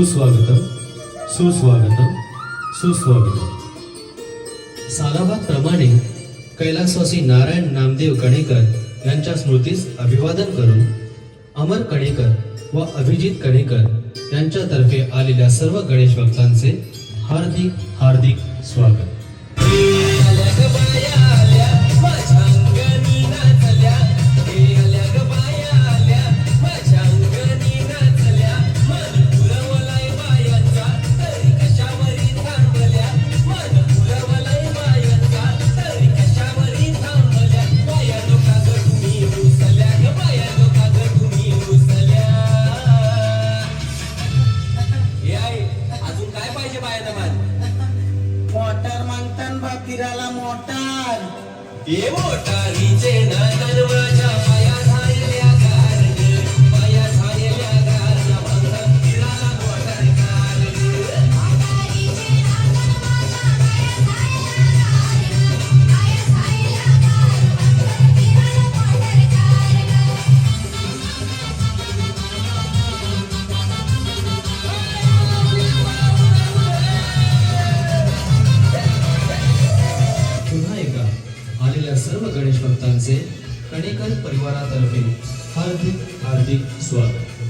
सुस्वागतम सुस्वागतम सुस्वागतम. सालाबाद प्रमाणे कैलासवासी नारायण नामदेव कणेकर यांच्या स्मृतीस अभिवादन करून अमर कणेकर व अभिजित कणेकर यांच्यातर्फे आलेल्या सर्व गणेश भक्तांचे हार्दिक हार्दिक स्वागत. मोटार मागतान बापिराला मोटार ये मोटारीचे ना दरवाजा पाया झालेल्या कार पाया झालेल्या कार मागतान फिराला मोटार कार मोटारीचे ना दरवाजा पाया झालेल्या कार पाया झालेल्या पुन्हा एकदा आलेल्या सर्व गणेश भक्तांचे कणेकर परिवारातर्फे हार्दिक हार्दिक स्वागत.